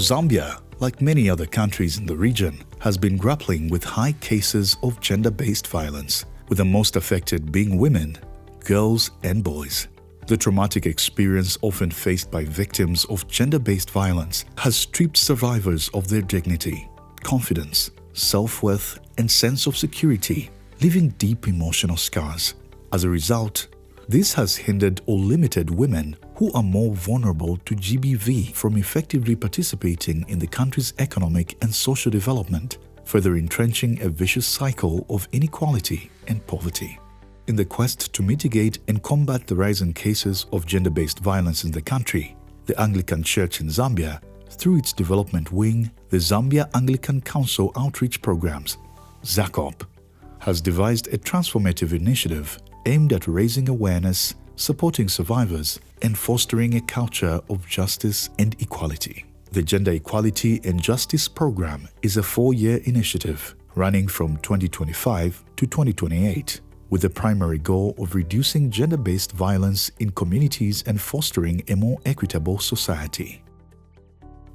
Zambia, like many other countries in the region, has been grappling with high cases of gender-based violence, with the most affected being women, girls and boys. The traumatic experience often faced by victims of gender-based violence has stripped survivors of their dignity, confidence, self-worth and sense of security, leaving deep emotional scars. As a result, this has hindered or limited women who are more vulnerable to GBV from effectively participating in the country's economic and social development, further entrenching a vicious cycle of inequality and poverty. In the quest to mitigate and combat the rising cases of gender-based violence in the country, the Anglican Church in Zambia, through its development wing, the Zambia Anglican Council Outreach Programs, ZACOP, has devised a transformative initiative aimed at raising awareness, supporting survivors, and fostering a culture of justice and equality. The Gender Equality and Justice Program is a 4-year initiative running from 2025 to 2028, with the primary goal of reducing gender-based violence in communities and fostering a more equitable society.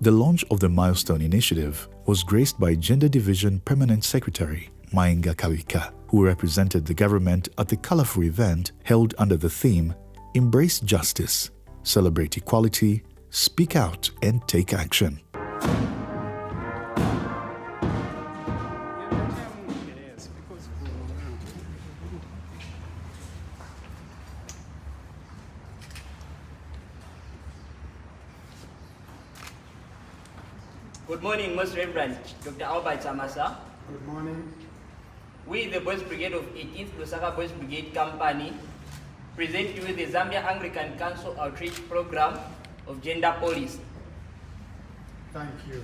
The launch of the milestone initiative was graced by Gender Division Permanent Secretary Mainga Kawika, who represented the government at the colorful event held under the theme Embrace Justice, Celebrate Equality, Speak Out and Take Action. Good morning, Most Reverend Dr. Albert Samasa. Good morning. We, the Boys Brigade of 18th Lusaka Boys Brigade Company, present you the Zambia Anglican Council Outreach Program of Gender Policy. Thank you.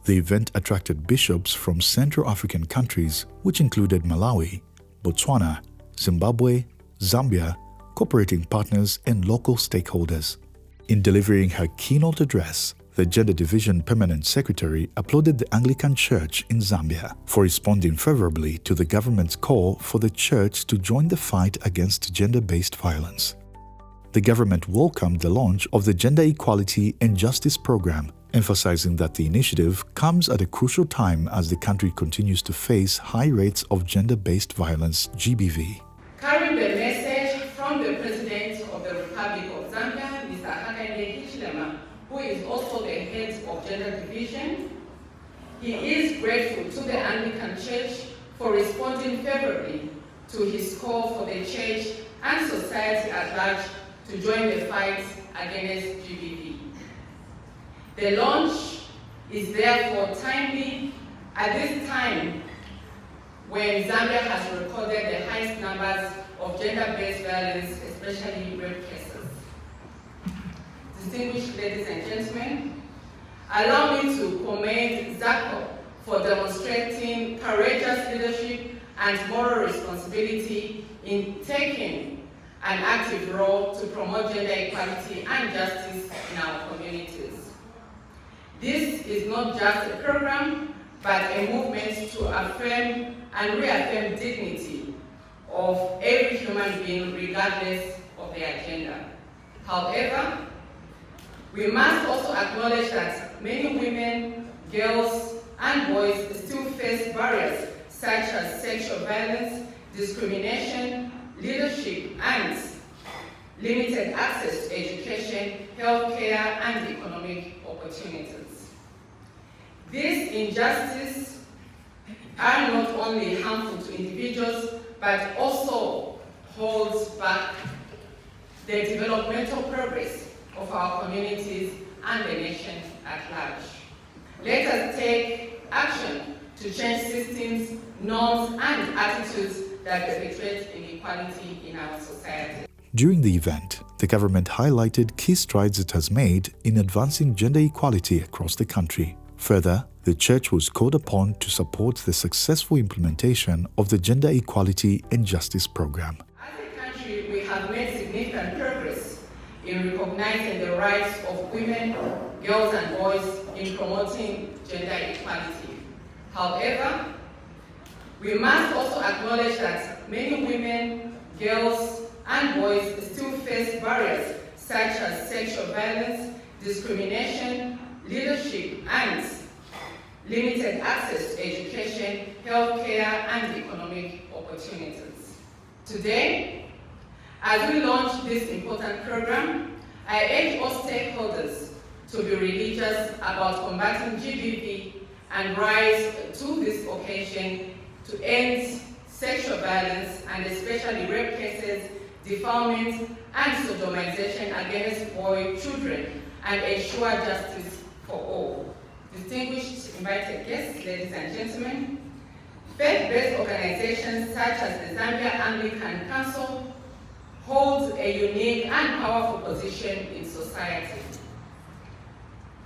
The event attracted bishops from Central African countries, which included Malawi, Botswana, Zimbabwe, Zambia, cooperating partners, and local stakeholders. In delivering her keynote address, the Gender Division Permanent Secretary applauded the Anglican Church in Zambia for responding favorably to the government's call for the Church to join the fight against gender-based violence. The government welcomed the launch of the Gender Equality and Justice Program, emphasizing that the initiative comes at a crucial time as the country continues to face high rates of gender-based violence (GBV). Carrying the message from the President of the Republic of Zambia, Mr. Hakainde Hichilema, who is also the head of Gender Division, he is grateful to the Anglican Church for responding favorably to his call for the Church and society at large to join the fight against GBV. The launch is therefore timely at this time when Zambia has recorded the highest numbers of gender-based violence, especially rape cases. Distinguished ladies and gentlemen, allow me to commend ZACOP for demonstrating courageous leadership and moral responsibility in taking an active role to promote gender equality and justice in our communities. This is not just a program, but a movement to affirm and reaffirm dignity of every human being regardless of their gender. However, we must also acknowledge that many women, girls, and boys still face barriers such as sexual violence, discrimination, leadership, and limited access to education, healthcare, and economic opportunities. These injustices are not only harmful to individuals, but also holds back the developmental progress of our communities and the nation at large. Let us take action to change systems, norms, and attitudes that perpetuate inequality in our society. During the event, the government highlighted key strides it has made in advancing gender equality across the country. Further, the church was called upon to support the successful implementation of the Gender Equality and Justice Program. As a country, we have made significant progress in recognizing the rights of women, girls, and boys in promoting gender equality. However, we must also acknowledge that many women, girls, and boys still face barriers such as sexual violence, discrimination, leadership, and limited access to education, healthcare, and economic opportunities. Today, as we launch this important program, I urge all stakeholders to be religious about combating GBV and rise to this occasion to end sexual violence and especially rape cases, defilement, and sodomization against boy children and ensure justice for all. Distinguished invited guests, ladies and gentlemen, faith-based organizations such as the Zambia Anglican Council hold a unique and powerful position in society.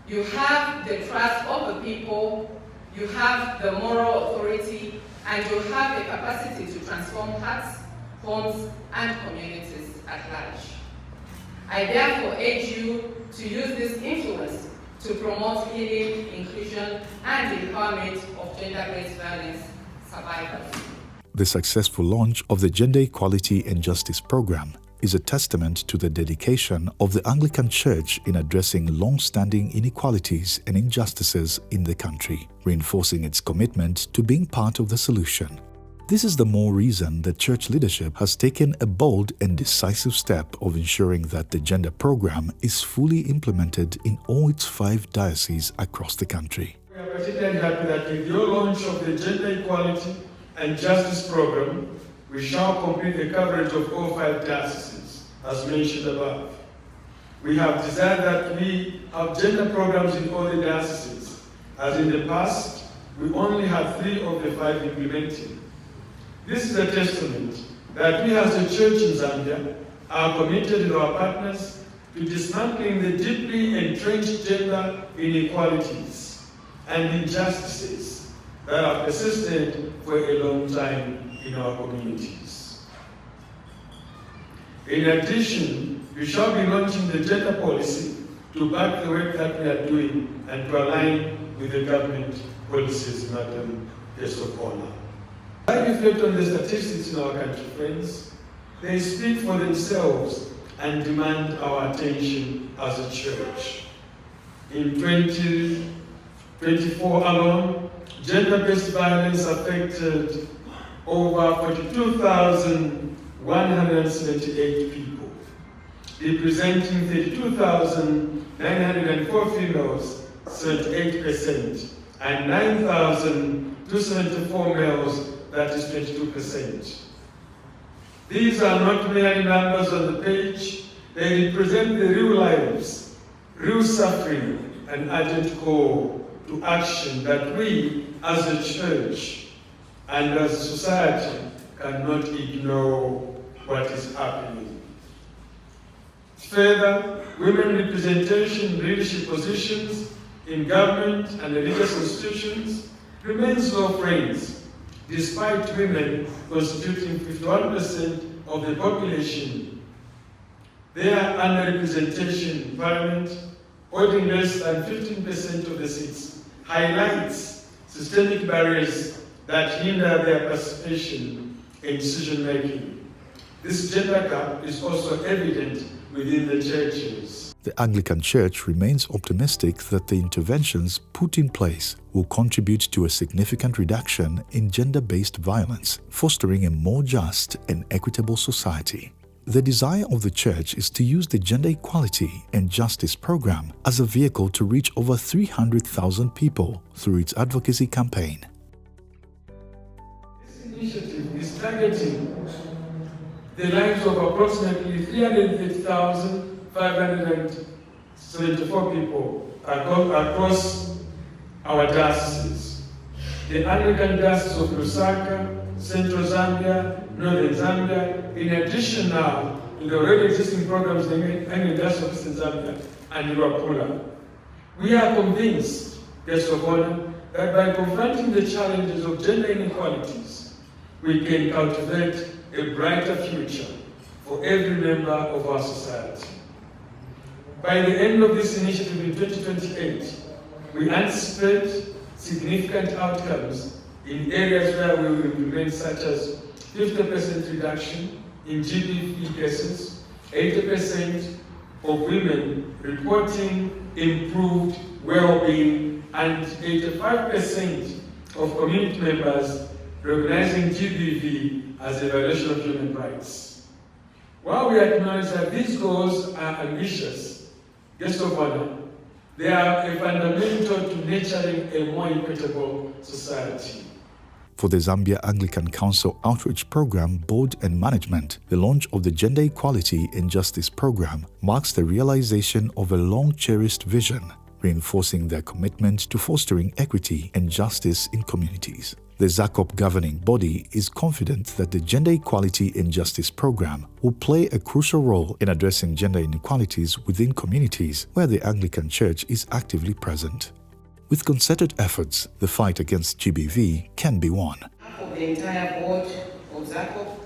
You have the trust of the people, you have the moral authority, and you have the capacity to transform hearts, homes, and communities at large. I therefore urge you to use this influence to promote healing, inclusion, and empowerment of gender-based violence survivors. The successful launch of the Gender Equality and Justice Program is a testament to the dedication of the Anglican Church in addressing long-standing inequalities and injustices in the country, reinforcing its commitment to being part of the solution. This is the more reason that church leadership has taken a bold and decisive step of ensuring that the gender program is fully implemented in all its 5 dioceses across the country. We are particularly happy that with your launch of the Gender Equality and Justice Program, we shall complete the coverage of all 5 dioceses, as mentioned above. We have desired that we have gender programs in all the dioceses, as in the past, we only had 3 of the 5 implemented. This is a testament that we as a church in Zambia are committed with our partners to dismantling the deeply entrenched gender inequalities and injustices that have persisted for a long time in our communities. In addition, we shall be launching the gender policy to back the work that we are doing and to align with the government policies, Madam Guest of Honor. I reflect on the statistics in our country, friends. They speak for themselves and demand our attention as a church. In 2024 alone, gender-based violence affected over 42,178 people, representing 32,904 females, 78%, and 9,274 males, that is 22%. These are not merely numbers on the page, they represent the real lives, real suffering, and urgent call to action that we as a church and as a society cannot ignore what is happening. Further, women representation in leadership positions in government and religious institutions remains low, friends, despite women constituting 51% of the population Their underrepresentation in Parliament, holding less than 15% of the seats, highlights systemic barriers that hinder their participation in decision-making. This gender gap is also evident within the churches. The Anglican Church remains optimistic that the interventions put in place will contribute to a significant reduction in gender-based violence, fostering a more just and equitable society. The desire of the Church is to use the Gender Equality and Justice Program as a vehicle to reach over 300,000 people through its advocacy campaign. This initiative is targeting the lives of approximately 330,574 people across our dioceses. The Anglican Diocese of Lusaka, Central Zambia, Northern Zambia, in addition now to the already existing programs in the Anglican Diocese of Eastern Zambia and Luapula. We are convinced, guests of honor, that by confronting the challenges of gender inequalities, we can cultivate a brighter future for every member of our society. By the end of this initiative in 2028, we anticipate significant outcomes in areas where we will implement, such as 50% reduction in GBV cases, 80% of women reporting improved well-being, and 85% of community members recognizing GBV as a violation of human rights. While we acknowledge that these goals are ambitious, guests of honor, they are a fundamental to nurturing a more equitable society. For the Zambia Anglican Council Outreach Program Board and Management, the launch of the Gender Equality and Justice Program marks the realization of a long-cherished vision, reinforcing their commitment to fostering equity and justice in communities. The ZACOP governing body is confident that the Gender Equality and Justice Program will play a crucial role in addressing gender inequalities within communities where the Anglican Church is actively present. With concerted efforts, the fight against GBV can be won. For the entire board of ZACOP,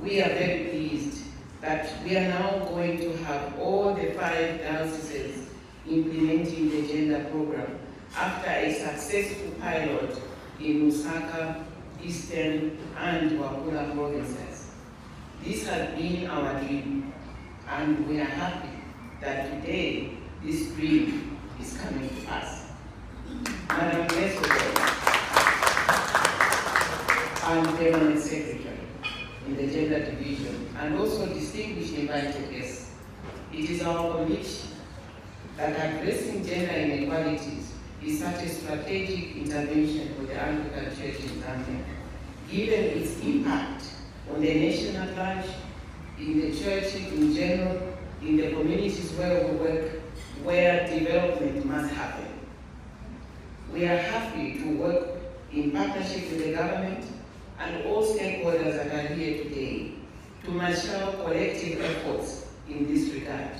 we are very pleased that we are now going to have all the 5 dioceses implementing the gender program after a successful pilot in Lusaka, Eastern, and Luapula provinces. This has been our dream, and we are happy that today this dream is coming to pass. Madam President and Permanent Secretary in the Gender Division, and also distinguished invited guests, it is our conviction that addressing gender inequalities is such a strategic intervention for the Anglican Church in Zambia, given its impact on the nation at large, in the church in general, in the communities where we work, where development must happen. We are happy to work in partnership with the government and all stakeholders that are here today to marshal collective efforts in this regard,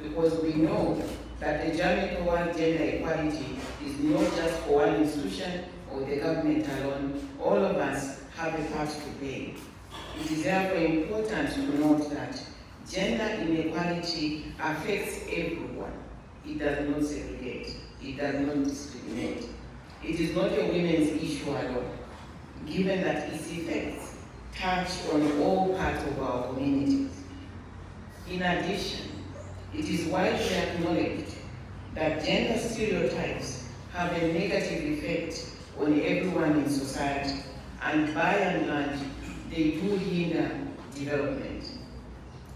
because we know that the journey toward gender equality is not just for one institution or the government alone. All of us have a part to play. It is therefore important to note that gender inequality affects everyone. It does not segregate. It does not discriminate. It is not a women's issue alone, given that its effects touch on all parts of our communities. In addition, it is widely acknowledged that gender stereotypes have a negative effect on everyone in society, and by and large, they do hinder development.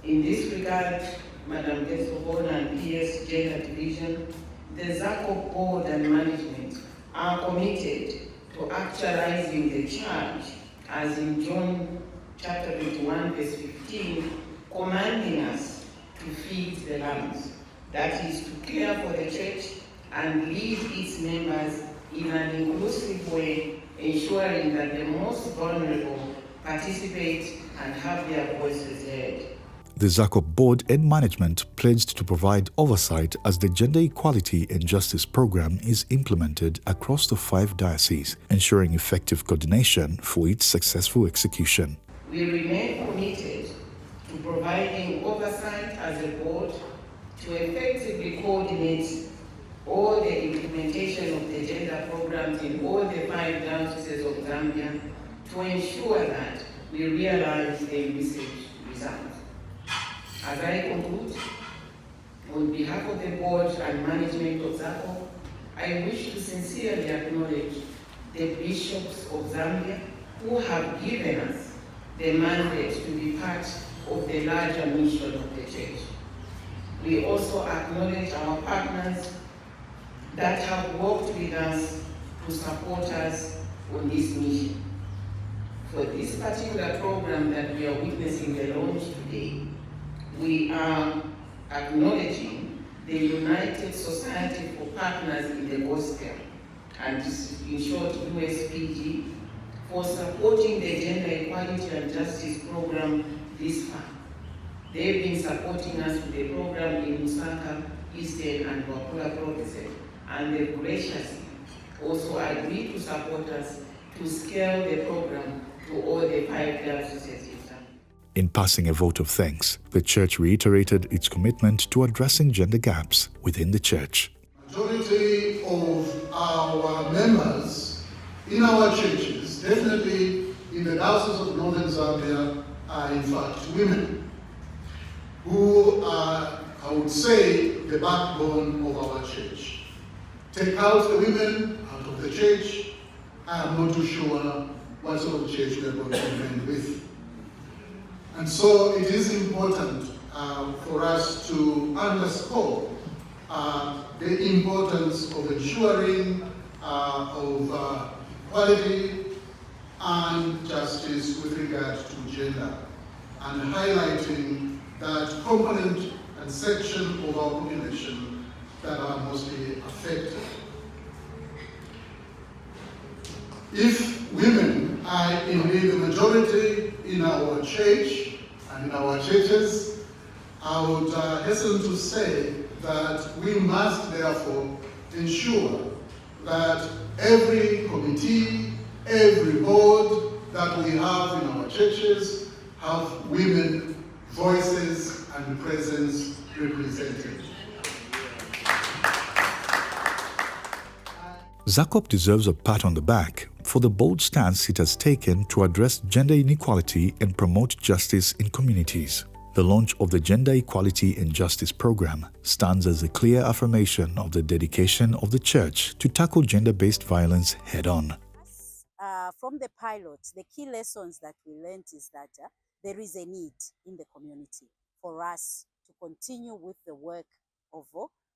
In this regard, Madam Guest of Honor and PS Gender Division, the ZACOP Board and Management are committed to actualizing the charge as in John chapter 21, verse 15, commanding us to feed the lambs. That is, to care for the church and lead its members in an inclusive way, ensuring that the most vulnerable participate and have their voices heard. The ZACOP Board and Management pledged to provide oversight as the Gender Equality and Justice Program is implemented across the 5 dioceses, ensuring effective coordination for its successful execution. We remain committed to providing oversight as a board, to effectively coordinate all the implementation of the gender programs in all the 5 dioceses of Zambia to ensure that we realize the envisaged results. As I conclude, on behalf of the board and management of ZACOP, I wish to sincerely acknowledge the bishops of Zambia who have given us the mandate to be part of the larger mission of the church. We also acknowledge our partners that have worked with us to support us on this mission. For this particular program that we are witnessing the launch today, we are acknowledging the United Society for Partners in the Gospel, and in short USPG, for supporting the Gender Equality and Justice program this far. They've been supporting us with the program in Lusaka, Eastern and Wakula provinces, and they've graciously also agreed to support us to scale the program to all the 5 dioceses. In passing a vote of thanks, the church reiterated its commitment to addressing gender gaps within the church. Majority of our members in our churches, definitely in the diocese of Northern Zambia, are in fact women, who are, I would say, the backbone of our church. Take out the women out of the church, I am not too sure what sort of church we are going to remain with. And so it is important for us to underscore the importance of ensuring of equality and justice with regard to gender, and highlighting that component and section of our population that are mostly affected. If women are indeed the majority in our church and in our churches, I would hasten to say that we must therefore ensure that every committee, every board that we have in our churches have women voices and presence represented. ZACOP deserves a pat on the back for the bold stance it has taken to address gender inequality and promote justice in communities. The launch of the Gender Equality and Justice program stands as a clear affirmation of the dedication of the church to tackle gender-based violence head-on. From the pilot, the key lessons that we learned is that there is a need in the community for us to continue with the work of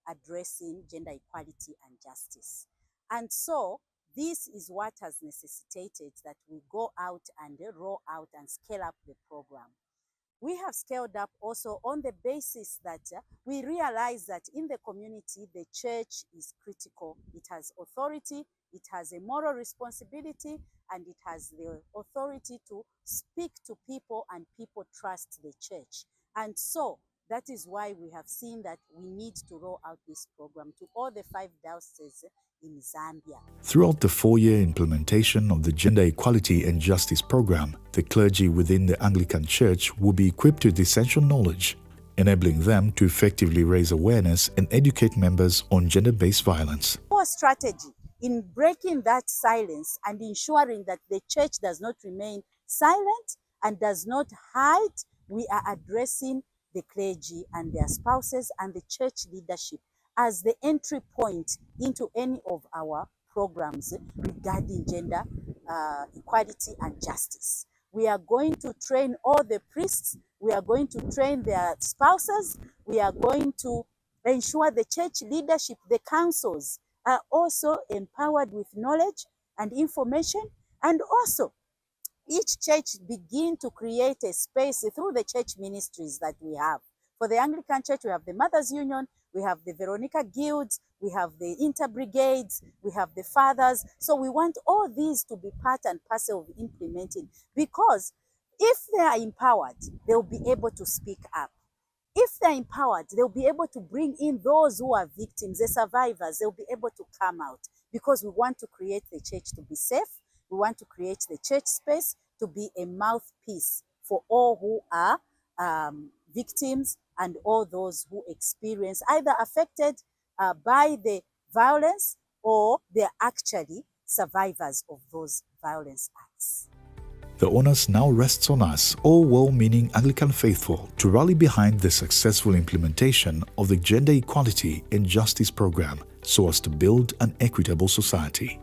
addressing gender equality and justice. And so this is what has necessitated that we go out and roll out and scale up the program. We have scaled up also on the basis that we realize that in the community, the church is critical. It has authority, it has a moral responsibility, and it has the authority to speak to people, and people trust the church. And so that is why we have seen that we need to roll out this program to all the 5 dioceses in Zambia. Throughout the 4-year implementation of the Gender Equality and Justice program, the clergy within the Anglican Church will be equipped with essential knowledge, enabling them to effectively raise awareness and educate members on gender-based violence. Our strategy in breaking that silence and ensuring that the church does not remain silent and does not hide, we are addressing the clergy and their spouses and the church leadership as the entry point into any of our programs regarding gender equality and justice. We are going to train all the priests, we are going to train their spouses, we are going to ensure the church leadership, the councils, are also empowered with knowledge and information, and also each church begin to create a space through the church ministries that we have. For the Anglican Church, we have the Mothers Union, we have the Veronica Guilds, we have the Inter-Brigades, we have the Fathers. So we want all these to be part and parcel of implementing, because if they are empowered, they'll be able to speak up. If they're empowered, they'll be able to bring in those who are victims, the survivors, they'll be able to come out, because we want to create the church to be safe. We want to create the church space to be a mouthpiece for all who are victims and all those who experience either affected by the violence or they're actually survivors of those violence acts. The onus now rests on us, all well-meaning Anglican faithful, to rally behind the successful implementation of the Gender Equality and Justice Program so as to build an equitable society.